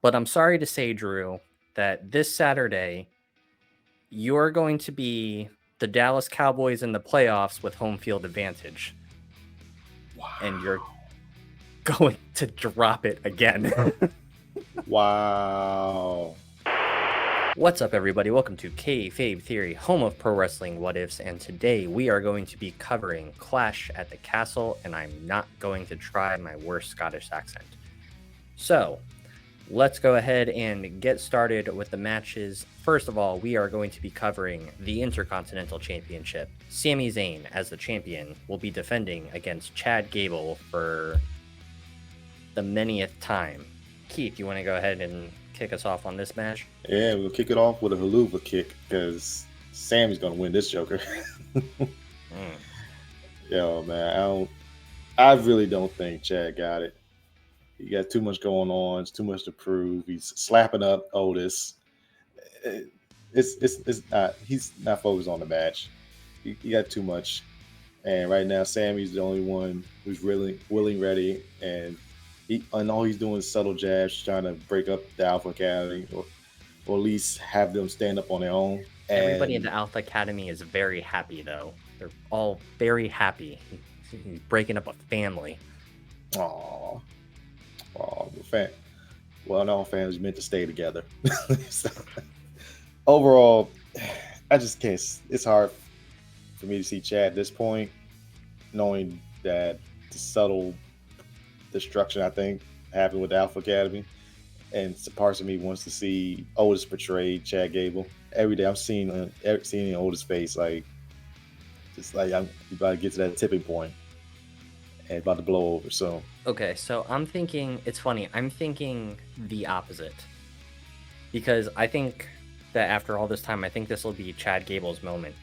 But I'm sorry to say, Drew, that this Saturday, you're going to be the Dallas Cowboys in the playoffs with home field advantage. Wow. And you're going to drop it again. Wow. What's up, everybody? Welcome to Kayfabe Theory, home of pro wrestling what ifs, and today we are going to be covering Clash at the Castle, and I'm not going to try my worst Scottish accent. So, let's go ahead and get started with the matches. First of all, we are going to be covering the Intercontinental Championship. Sami Zayn, as the champion, will be defending against Chad Gable for the manyth time. Keith, you want to go ahead and kick us off on this match? Yeah, we'll kick it off with a haluva kick because Sammy's gonna win this Joker. Yo, man, I really don't think Chad got it. He got too much going on. It's too much to prove. He's slapping up Otis. It's not. He's not focused on the match. He got too much. And right now, Sammy's the only one who's really willing, ready, and all he's doing is subtle jabs, trying to break up the Alpha Academy, or at least have them stand up on their own. Everybody in the Alpha Academy is very happy, though. They're all very happy. He's breaking up a family. Aww. Well, all families meant to stay together. So, overall, I just can't. It's hard for me to see Chad at this point, knowing that the subtle destruction, I think, happened with the Alpha Academy. And parts of me wants to see Otis portray Chad Gable. Every day I'm seeing Otis' face, like, just like I'm about to get to that tipping point and about to blow over. So okay, so I'm thinking, it's funny, I'm thinking the opposite. Because I think that after all this time, I think this will be Chad Gable's moment.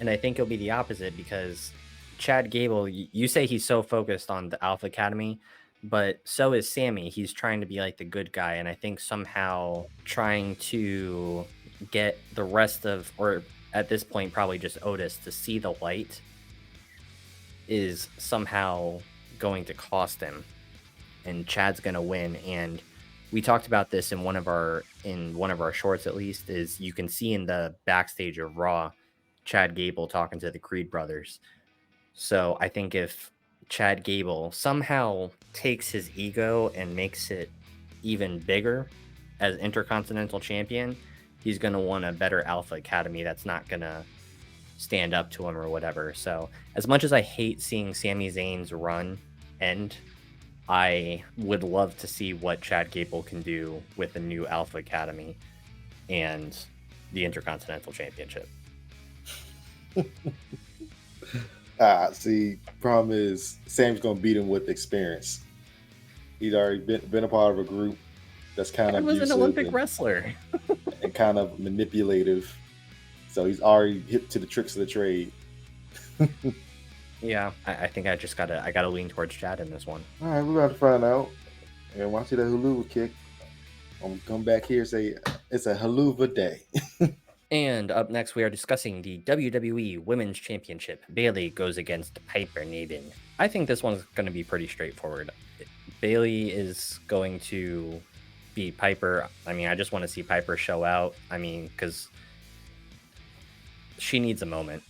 And I think it'll be the opposite because Chad Gable, you say he's so focused on the Alpha Academy, but so is Sami. He's trying to be like the good guy, and I think somehow trying to get the rest of, or at this point probably just Otis, to see the light is somehow going to cost him, and Chad's going to win. And we talked about this in one of our shorts, at least, is you can see in the backstage of Raw Chad Gable talking to the Creed brothers. So I think if Chad Gable somehow takes his ego and makes it even bigger as Intercontinental Champion, he's going to want a better Alpha Academy that's not going to stand up to him or whatever. So as much as I hate seeing Sami Zayn's run end, I would love to see what Chad Gable can do with the new Alpha Academy and the Intercontinental Championship. See, problem is Sam's gonna beat him with experience. He's already been a part of a group that's kind of was an Olympic wrestler and kind of manipulative. So he's already hip to the tricks of the trade. Yeah, I think I gotta lean towards Chad in this one. All right, we're about to find out. And once I see that haluva kick, I'm gonna come back here and say it's a haluva day. And up next, we are discussing the WWE Women's Championship. Bayley goes against Piper Niven. I think this one's going to be pretty straightforward. Bayley is going to beat Piper. I mean, I just want to see Piper show out. I mean, because she needs a moment.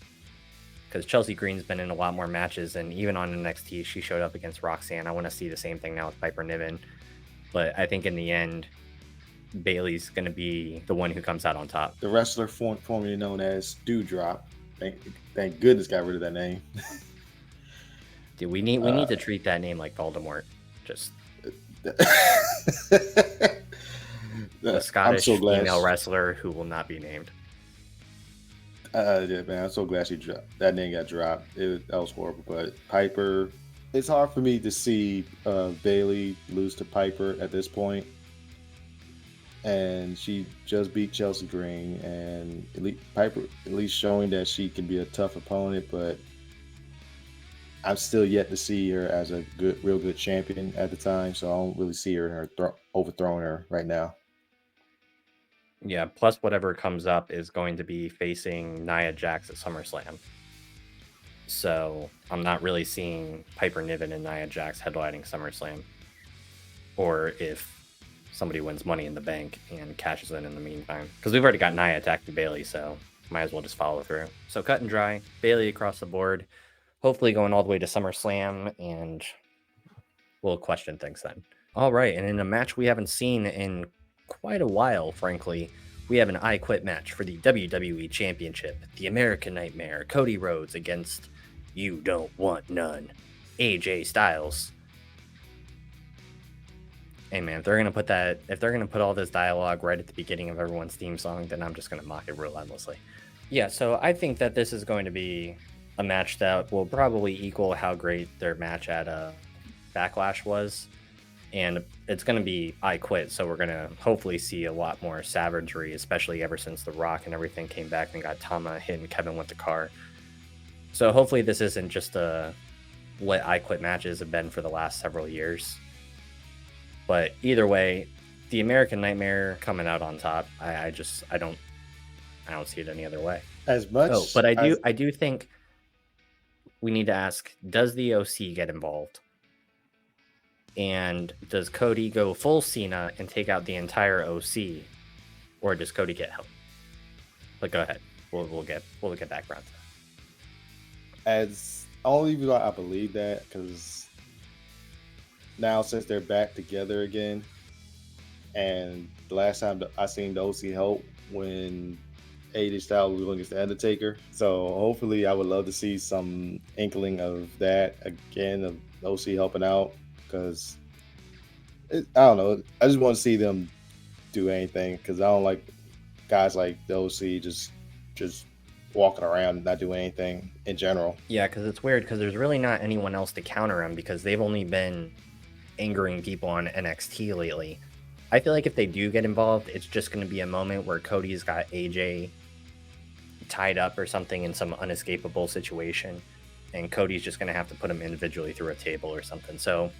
Because Chelsea Green's been in a lot more matches, and even on NXT, she showed up against Roxanne. I want to see the same thing now with Piper Niven. But I think in the end, Bayley's going to be the one who comes out on top. The wrestler formerly known as Dewdrop. Thank goodness got rid of that name. Dude, we need to treat that name like Voldemort. Just the Scottish female wrestler who will not be named. Yeah, man, I'm so glad that name got dropped. That was horrible. But Piper, it's hard for me to see Bayley lose to Piper at this point. And she just beat Chelsea Green, and Piper at least showing that she can be a tough opponent, but I'm still yet to see her as a real good champion at the time, so I don't really see her overthrowing her right now. Yeah, plus whatever comes up is going to be facing Nia Jax at SummerSlam. So I'm not really seeing Piper Niven and Nia Jax headlining SummerSlam. Or if somebody wins Money in the Bank and cashes in the meantime. Because we've already got Nia attacking Bayley, so might as well just follow through. So cut and dry, Bayley across the board, hopefully going all the way to SummerSlam, and we'll question things then. All right, and in a match we haven't seen in quite a while, frankly, we have an I Quit match for the WWE Championship. The American Nightmare, Cody Rhodes against You Don't Want None, AJ Styles. Hey man, if they're gonna put all this dialogue right at the beginning of everyone's theme song, then I'm just gonna mock it relentlessly. Yeah, so I think that this is going to be a match that will probably equal how great their match at Backlash was, and it's gonna be I Quit, so we're gonna hopefully see a lot more savagery, especially ever since The Rock and everything came back and got Tama hitting Kevin with the car. So hopefully this isn't just what I Quit matches have been for the last several years. But either way, the American Nightmare coming out on top. I don't see it any other way. As much. Oh, but I do think we need to ask: does the OC get involved? And does Cody go full Cena and take out the entire OC, or does Cody get help? But go ahead. We'll get background. As only reason I believe that, because now since they're back together again, and the last time I seen the OC help when AJ Styles was going against the Undertaker, so hopefully I would love to see some inkling of that again, of OC helping out, because I don't know, I just want to see them do anything, because I don't like guys like the OC just walking around and not doing anything in general. Yeah, because it's weird, because there's really not anyone else to counter him, because they've only been angering people on NXT lately. I feel like if they do get involved, it's just going to be a moment where Cody's got AJ tied up or something in some unescapable situation, and Cody's just going to have to put him individually through a table or something. So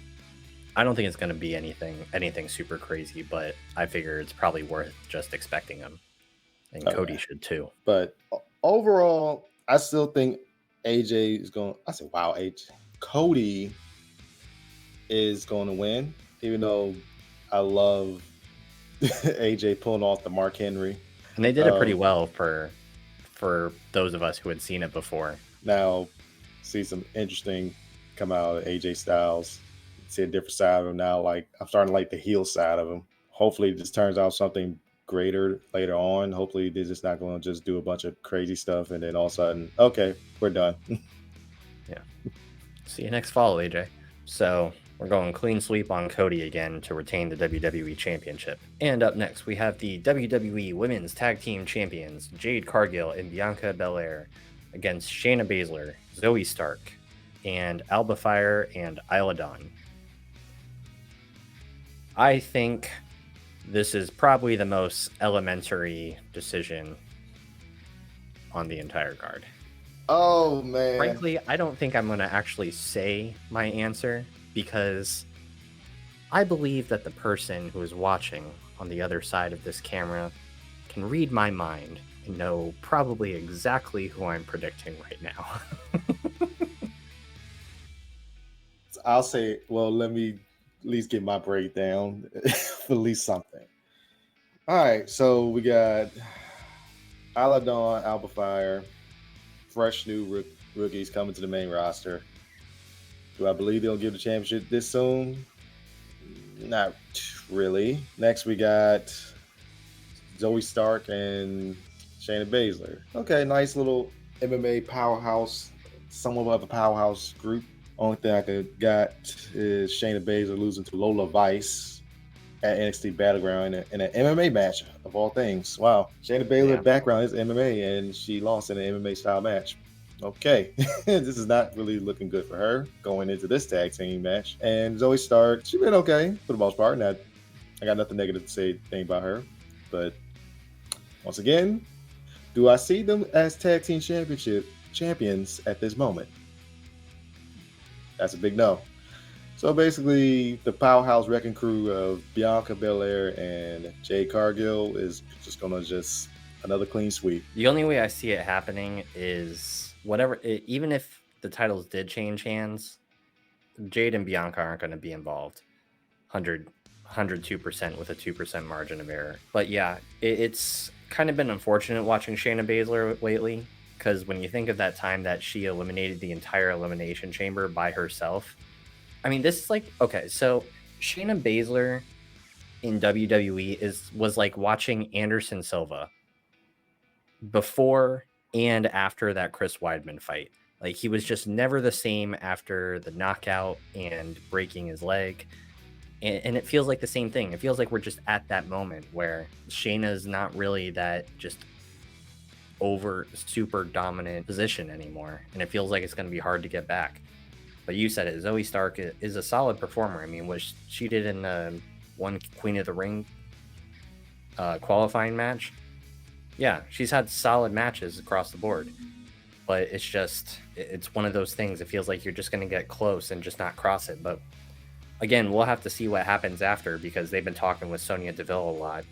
I don't think it's going to be anything super crazy, but I figure it's probably worth just expecting him, and Cody should too. But overall, I still think AJ is going. I said, wow, Cody is going to win, even though I love AJ pulling off the Mark Henry. And they did it pretty well for those of us who had seen it before. Now, see some interesting come out of AJ Styles. See a different side of him now. Like, I'm starting to like the heel side of him. Hopefully this turns out something greater later on. Hopefully they're just not going to just do a bunch of crazy stuff and then all of a sudden, okay, we're done. Yeah. See you next fall, AJ. So we're going clean sweep on Cody again to retain the WWE Championship. And up next, we have the WWE Women's Tag Team Champions, Jade Cargill and Bianca Belair, against Shayna Baszler, Zoe Stark, and Alba Fire and Isla Dawn. I think this is probably the most elementary decision on the entire card. Oh, man. Frankly, I don't think I'm going to actually say my answer, because I believe that the person who is watching on the other side of this camera can read my mind and know probably exactly who I'm predicting right now. I'll say, well, let me at least get my breakdown for at least something. All right, so we got Isla Dawn, Alba Fire, fresh new rookies coming to the main roster. Do I believe they'll give the championship this soon? Not really. Next, we got Zoe Stark and Shayna Baszler. Okay, nice little MMA powerhouse, somewhat of a powerhouse group. Only thing I got is Shayna Baszler losing to Lola Vice at NXT Battleground in an MMA match of all things. Wow. Shayna Baszler's background is MMA, and she lost in an MMA style match. Okay, this is not really looking good for her going into this tag team match. And Zoe Stark, she's been okay for the most part. I got nothing negative to say about her. But once again, do I see them as tag team champions at this moment? That's a big no. So basically, the powerhouse wrecking crew of Bianca Belair and Jade Cargill is just gonna another clean sweep. The only way I see it happening is even if the titles did change hands, Jade and Bianca aren't going to be involved 100% 102% with a 2% margin of error. But yeah, it's kind of been unfortunate watching Shayna Baszler lately, because when you think of that time that she eliminated the entire Elimination Chamber by herself, I mean, this is like, okay, so Shayna Baszler in WWE was like watching Anderson Silva before and after that Chris Weidman fight. Like, he was just never the same after the knockout and breaking his leg. And it feels like the same thing. It feels like we're just at that moment where Shayna's not really that just over super dominant position anymore. And it feels like it's going to be hard to get back. But you said it, Zoe Stark is a solid performer. I mean, what she did in the one Queen of the Ring qualifying match, yeah, she's had solid matches across the board. But it's one of those things. It feels like you're just going to get close and just not cross it. But again, we'll have to see what happens after, because they've been talking with Sonya Deville a lot.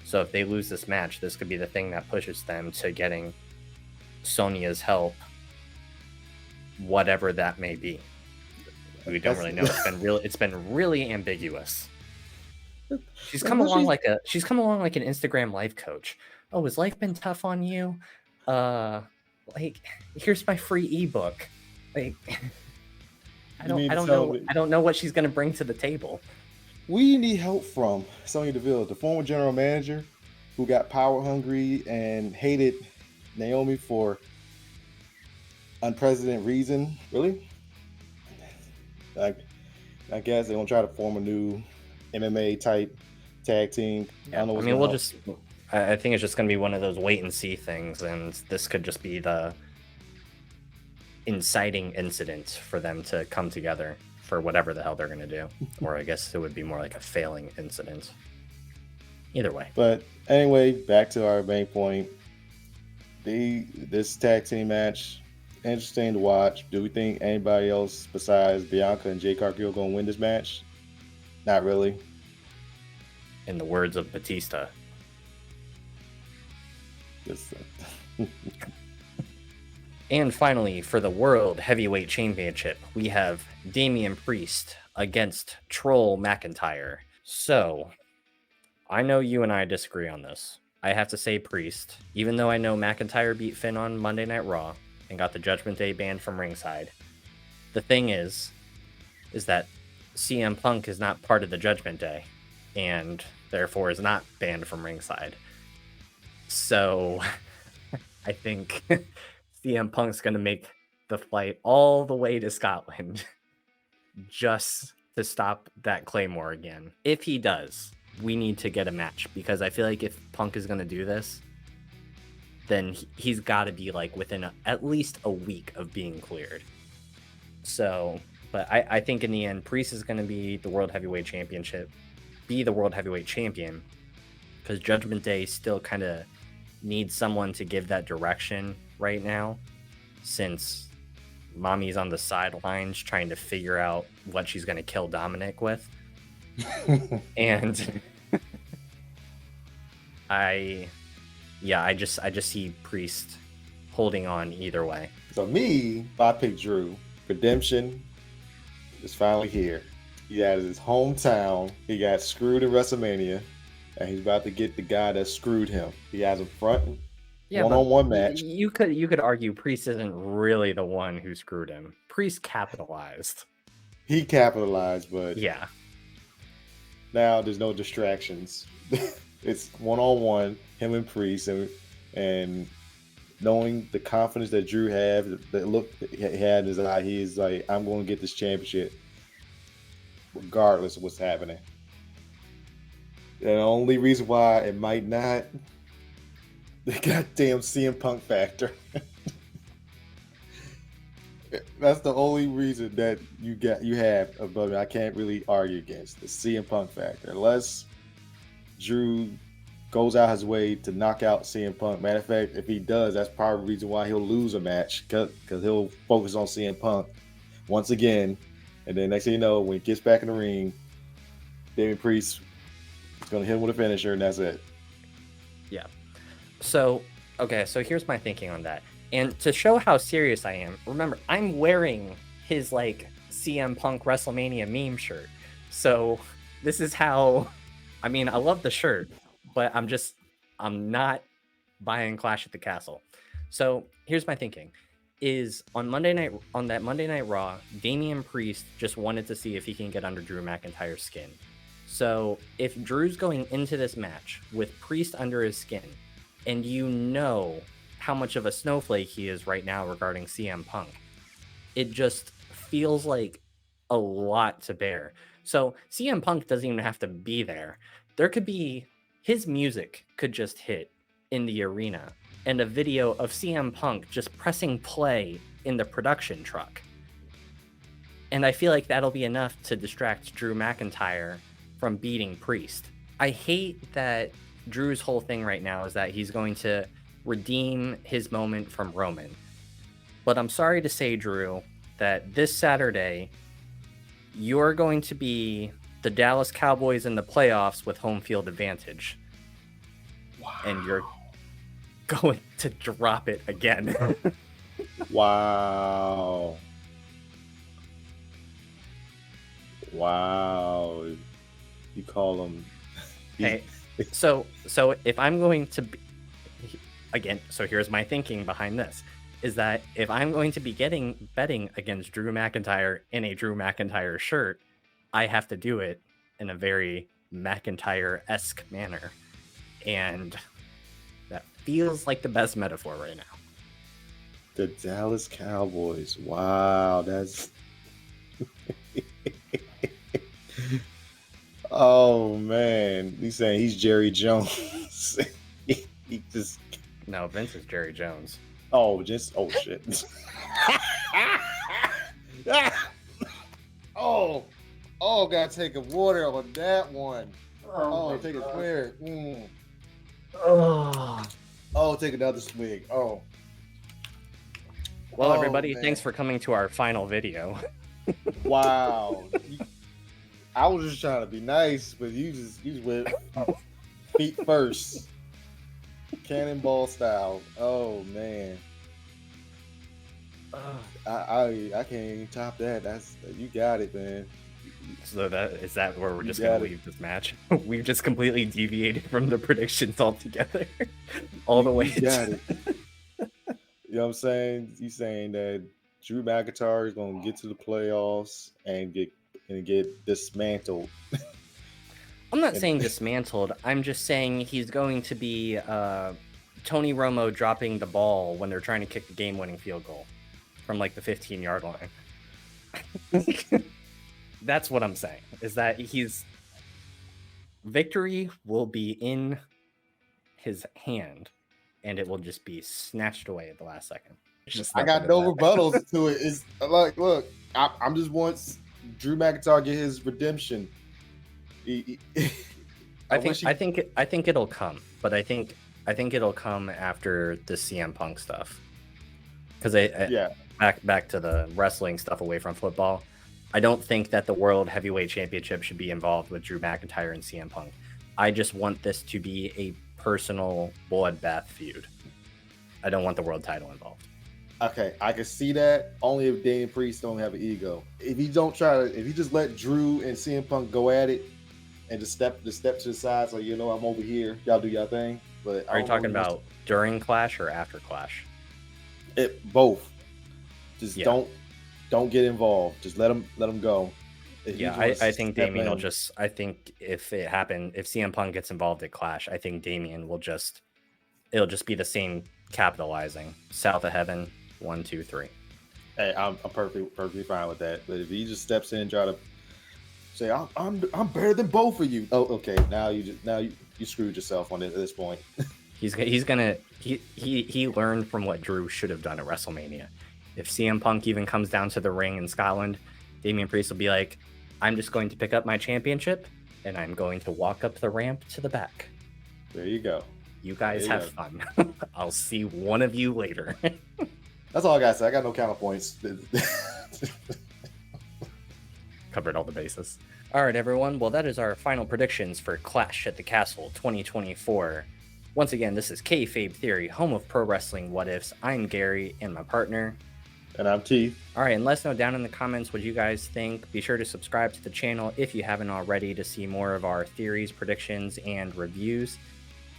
So if they lose this match, this could be the thing that pushes them to getting Sonya's help, whatever that may be. We don't really know. It's been really ambiguous. She's come along like an Instagram life coach. Oh, has life been tough on you? Like, here's my free ebook. Like, I don't know what she's gonna bring to the table. We need help from Sonya Deville, the former general manager who got power hungry and hated Naomi for unprecedented reason. Really? I guess they're gonna try to form a new MMA type tag team. Yeah, I think it's just gonna be one of those wait and see things, and this could just be the inciting incident for them to come together for whatever the hell they're going to do. Or I guess it would be more like a failing incident. Either way. But anyway, back to our main point. This tag team match, interesting to watch. Do we think anybody else besides Bianca and Jade Cargill going to win this match? Not really. In the words of Batista. And finally, for the World Heavyweight Championship, we have Damian Priest against Troll McIntyre. So, I know you and I disagree on this. I have to say Priest, even though I know McIntyre beat Finn on Monday Night Raw and got the Judgment Day banned from ringside. The thing is that CM Punk is not part of the Judgment Day, and therefore is not banned from ringside. So, I think CM Punk's going to make the flight all the way to Scotland just to stop that Claymore again. If he does, we need to get a match, because I feel like if Punk is going to do this, then he's got to be like within at least a week of being cleared. So, but I think in the end, Priest is going to be the World Heavyweight Champion, because Judgment Day still kind of needs someone to give that direction right now, since Mommy's on the sidelines trying to figure out what she's going to kill Dominic with. And I just see Priest holding on either way. So I picked Drew. Redemption is finally here. He had his hometown. He got screwed in WrestleMania, and he's about to get the guy that screwed him. He has a front one-on-one match. You could argue Priest isn't really the one who screwed him. Priest capitalized. He capitalized, but yeah. Now there's no distractions. It's one-on-one, him and Priest, and knowing the confidence that Drew had, the look that he had in his eye, he's like, I'm going to get this championship regardless of what's happening. And the only reason why it might not, the goddamn CM Punk factor. That's the only reason that you have above me. I can't really argue against the CM Punk factor, unless Drew goes out his way to knock out CM Punk. Matter of fact, if he does, that's probably the reason why he'll lose a match, because he'll focus on CM Punk once again. And then next thing you know, when he gets back in the ring, Damian Priest is going to hit him with a finisher, and that's it. Yeah. So here's my thinking on that. And to show how serious I am, remember, I'm wearing his like CM Punk WrestleMania meme shirt. So this is how. I mean, I love the shirt, but I'm not buying Clash at the Castle. So here's my thinking: is on that Monday Night Raw, Damian Priest just wanted to see if he can get under Drew McIntyre's skin. So if Drew's going into this match with Priest under his skin, and you know how much of a snowflake he is right now regarding CM Punk, it just feels like a lot to bear. So CM Punk doesn't even have to be there. There could be his music could just hit in the arena and a video of CM Punk just pressing play in the production truck. And I feel like that'll be enough to distract Drew McIntyre from beating Priest. I hate that Drew's whole thing right now is that he's going to redeem his moment from Roman. But I'm sorry to say, Drew, that this Saturday, you're going to be the Dallas Cowboys in the playoffs with home field advantage. Wow. And you're going to drop it again. Wow. Wow. You call him. Hey, so if I'm going to be, again, so here's my thinking behind this, is that if I'm going to be betting against Drew McIntyre in a Drew McIntyre shirt, I have to do it in a very McIntyre-esque manner. And that feels like the best metaphor right now. The Dallas Cowboys. Wow, that's... Oh, man. He's saying he's Jerry Jones. he just... No, Vince is Jerry Jones. Oh, shit. Oh, gotta take a water on that one. Oh, take a swig. Oh, take another swig. Oh. Well, everybody, man. Thanks for coming to our final video. Wow. I was just trying to be nice, but you just went feet first. Cannonball style. Oh man. I can't even top that. You got it, man. So is that where we're just gonna leave this match? We've just completely deviated from the predictions altogether. All the way. You got it. You know what I'm saying? You saying that Drew McIntyre is gonna get to the playoffs and get dismantled. I'm not saying dismantled. I'm just saying he's going to be Tony Romo dropping the ball when they're trying to kick the game-winning field goal from like the 15-yard line. That's what I'm saying, is that victory will be in his hand and it will just be snatched away at the last second. I got no rebuttals to it. It's like, look, I'm just wants Drew McIntyre get his redemption. I think it'll come, but I think it'll come after the CM Punk stuff. Because back to the wrestling stuff away from football. I don't think that the World Heavyweight Championship should be involved with Drew McIntyre and CM Punk. I just want this to be a personal bloodbath feud. I don't want the world title involved. Okay, I can see that only if Damian Priest don't have an ego. If he just let Drew and CM Punk go at it and just step to the side, so I'm over here, y'all do y'all thing. But are you talking about during Clash or after Clash? Both. Just don't get involved. Just let them go. I think Damian will just. I think if CM Punk gets involved at Clash, I think Damian will just. It'll just be the same capitalizing. South of Heaven, 1, 2, 3. Hey, I'm perfectly fine with that. But if he just steps in and try to say I'm better than both of you. Oh, okay. Now you screwed yourself on it at this point. He learned from what Drew should have done at WrestleMania. If CM Punk even comes down to the ring in Scotland, Damian Priest will be like, I'm just going to pick up my championship and I'm going to walk up the ramp to the back. There you go. You guys have fun. I'll see one of you later. That's all I got to say. I got no counterpoints. Covered all the bases. All right, everyone. Well, that is our final predictions for Clash at the Castle 2024. Once again, this is Kayfabe Theory, home of pro wrestling what ifs. I'm Gary, and my partner. And I'm Keith. All right, and let us know down in the comments what you guys think. Be sure to subscribe to the channel if you haven't already to see more of our theories, predictions, and reviews.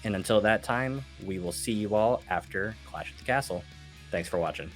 And until that time, we will see you all after Clash at the Castle. Thanks for watching.